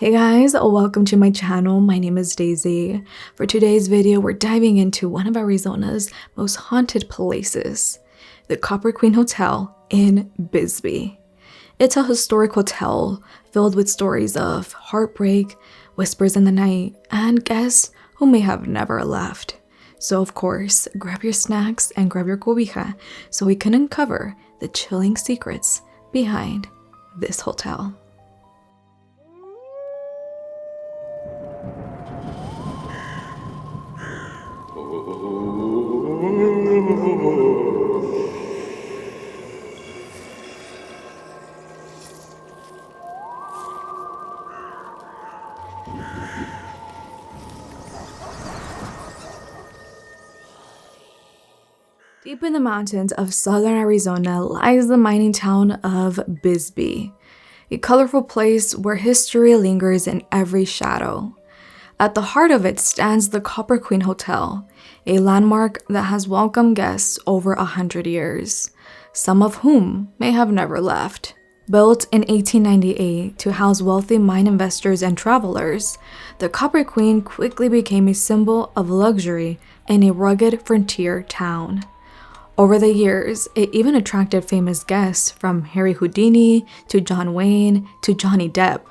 Hey guys, welcome to my channel. My name is Daisy. For today's video, we're diving into one of Arizona's most haunted places, the Copper Queen Hotel in Bisbee. It's a historic hotel filled with stories of heartbreak, whispers in the night, and guests who may have never left. So of course, grab your snacks and grab your cobija so we can uncover the chilling secrets behind this hotel. Deep in the mountains of southern Arizona lies the mining town of Bisbee, a colorful place where history lingers in every shadow. At the heart of it stands the Copper Queen Hotel, a landmark that has welcomed guests over 100 years, some of whom may have never left. Built in 1898 to house wealthy mine investors and travelers, the Copper Queen quickly became a symbol of luxury in a rugged frontier town. Over the years, it even attracted famous guests from Harry Houdini to John Wayne to Johnny Depp,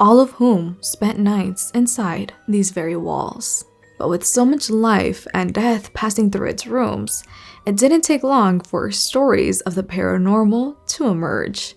all of whom spent nights inside these very walls. But with so much life and death passing through its rooms, it didn't take long for stories of the paranormal to emerge.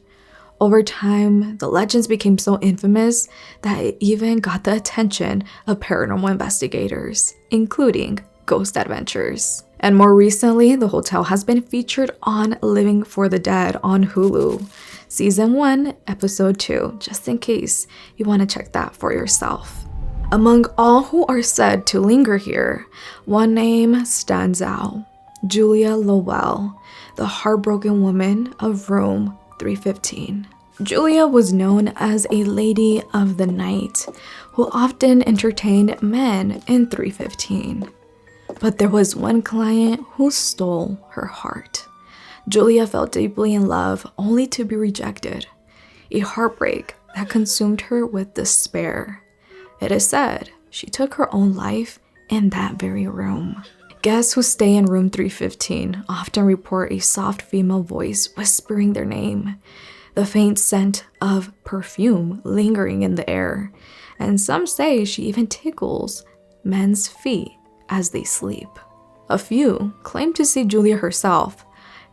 Over time, the legends became so infamous that it even got the attention of paranormal investigators, including Ghost Adventures. And more recently, the hotel has been featured on Living for the Dead on Hulu, Season 1, Episode 2, just in case you want to check that for yourself. Among all who are said to linger here, one name stands out: Julia Lowell, the heartbroken woman of room 315. Julia was known as a lady of the night who often entertained men in 315. But there was one client who stole her heart. Julia fell deeply in love only to be rejected, a heartbreak that consumed her with despair. It is said she took her own life in that very room. Guests who stay in room 315 often report a soft female voice whispering their name, the faint scent of perfume lingering in the air, and some say she even tickles men's feet as they sleep. A few claim to see Julia herself,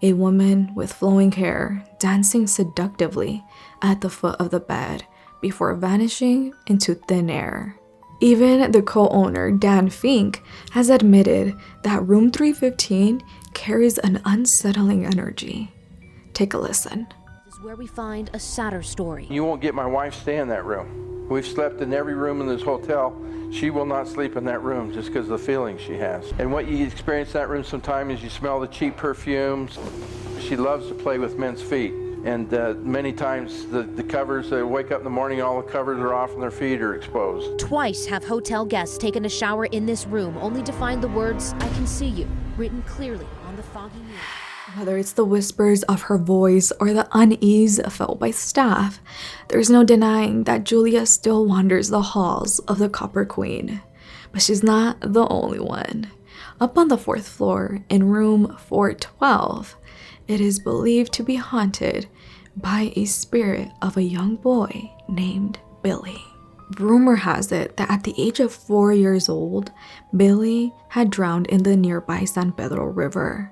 a woman with flowing hair dancing seductively at the foot of the bed before vanishing into thin air. Even the co-owner, Dan Fink, has admitted that room 315 carries an unsettling energy. Take a listen. This is where we find a sadder story. You won't get my wife stay in that room. We've slept in every room in this hotel. She will not sleep in that room just because of the feeling she has. And what you experience in that room sometimes is you smell the cheap perfumes. She loves to play with men's feet. And many times the covers, they wake up in the morning, all the covers are off and their feet are exposed. Twice have hotel guests taken a shower in this room only to find the words, "I can see you," written clearly on the foggy mirror. Whether it's the whispers of her voice or the unease felt by staff, there's no denying that Julia still wanders the halls of the Copper Queen. But she's not the only one. Up on the 4th floor, in room 412, it is believed to be haunted by a spirit of a young boy named Billy. Rumor has it that at the age of 4 years old, Billy had drowned in the nearby San Pedro River.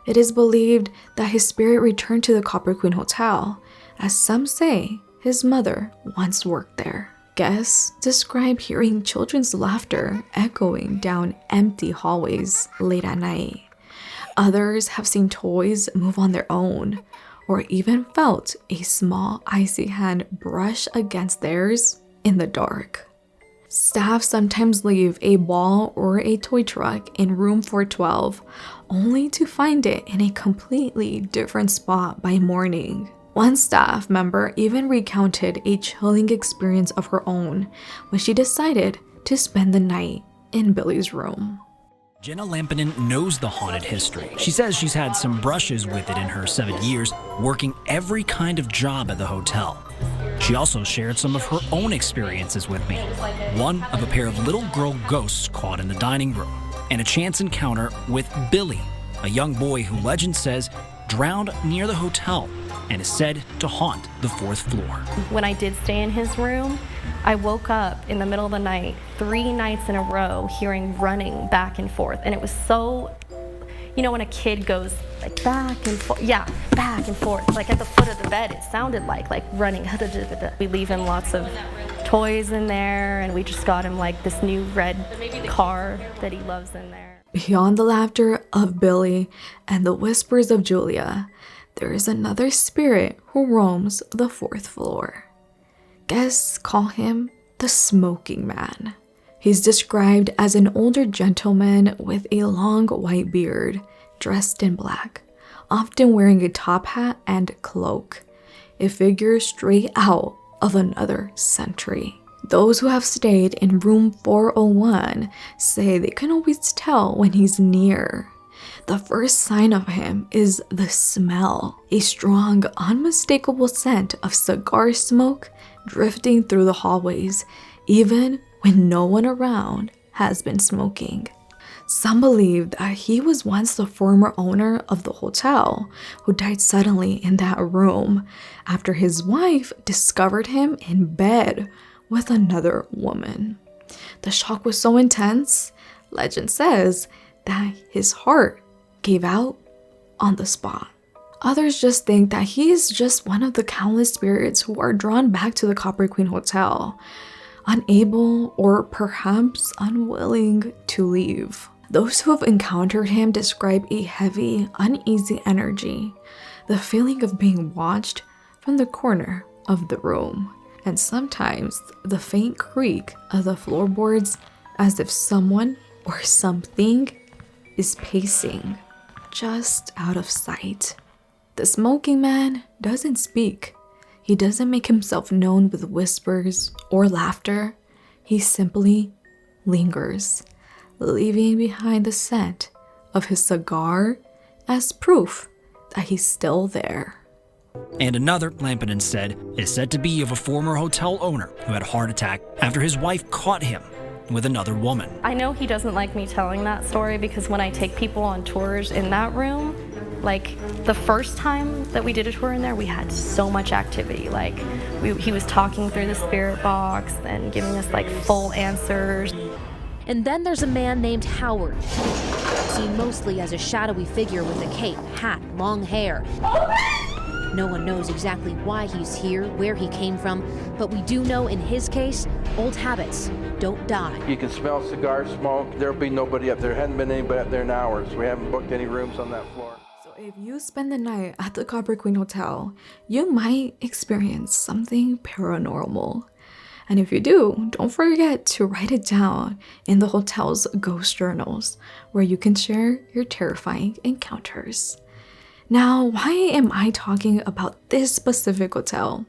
It is believed that his spirit returned to the Copper Queen Hotel, as some say his mother once worked there. Guests describe hearing children's laughter echoing down empty hallways late at night. Others have seen toys move on their own, or even felt a small icy hand brush against theirs in the dark. Staff sometimes leave a ball or a toy truck in room 412, only to find it in a completely different spot by morning. One staff member even recounted a chilling experience of her own when she decided to spend the night in Billy's room. Jenna Lampinen knows the haunted history. She says she's had some brushes with it in her 7 years, working every kind of job at the hotel. She also shared some of her own experiences with me. One of a pair of little girl ghosts caught in the dining room, and a chance encounter with Billy, a young boy who legend says drowned near the hotel and is said to haunt the 4th floor. When I did stay in his room, I woke up in the middle of the night 3 nights in a row hearing running back and forth, and it was so, you know, when a kid goes like back and forth, yeah, back and forth, like at the foot of the bed, it sounded like running. We leave him lots of toys in there, and we just got him like this new red car that he loves in there. Beyond the laughter of Billy and the whispers of Julia, there is another spirit who roams the 4th floor. Guests call him the Smoking Man. He's described as an older gentleman with a long white beard, dressed in black, often wearing a top hat and cloak, a figure straight out of another century. Those who have stayed in room 401 say they can always tell when he's near. The first sign of him is the smell, a strong, unmistakable scent of cigar smoke drifting through the hallways, even when no one around has been smoking. Some believe that he was once the former owner of the hotel who died suddenly in that room after his wife discovered him in bed with another woman. The shock was so intense, legend says, that his heart gave out on the spot. Others just think that he is just one of the countless spirits who are drawn back to the Copper Queen Hotel, unable or perhaps unwilling to leave. Those who have encountered him describe a heavy, uneasy energy, the feeling of being watched from the corner of the room, and sometimes the faint creak of the floorboards as if someone or something is pacing just out of sight. The Smoking Man doesn't speak. He doesn't make himself known with whispers or laughter. He simply lingers, leaving behind the scent of his cigar as proof that he's still there. And another, Lampinen said, is said to be of a former hotel owner who had a heart attack after his wife caught him with another woman. I know he doesn't like me telling that story because when I take people on tours in that room, like the first time that we did a tour in there, we had so much activity. Like he was talking through the spirit box and giving us like full answers. And then there's a man named Howard, seen mostly as a shadowy figure with a cape, hat, long hair. No one knows exactly why he's here, where he came from, but we do know in his case, old habits don't die. You can smell cigar smoke. There'll be nobody up there. Hasn't been anybody up there in hours. We haven't booked any rooms on that floor. So if you spend the night at the Copper Queen Hotel, you might experience something paranormal. And if you do, don't forget to write it down in the hotel's ghost journals, where you can share your terrifying encounters. Now, why am I talking about this specific hotel?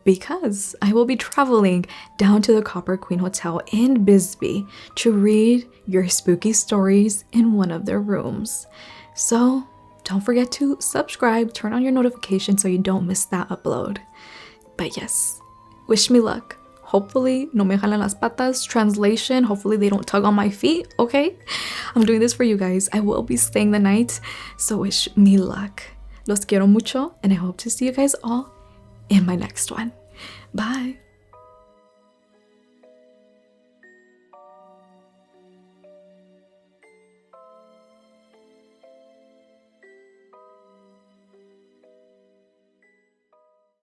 Because I will be traveling down to the Copper Queen Hotel in Bisbee to read your spooky stories in one of their rooms. So don't forget to subscribe, turn on your notifications so you don't miss that upload. But yes, wish me luck. Hopefully, no me jalan las patas. Translation, hopefully they don't tug on my feet, okay? I'm doing this for you guys. I will be staying the night, so wish me luck. Los quiero mucho, and I hope to see you guys all in my next one. Bye.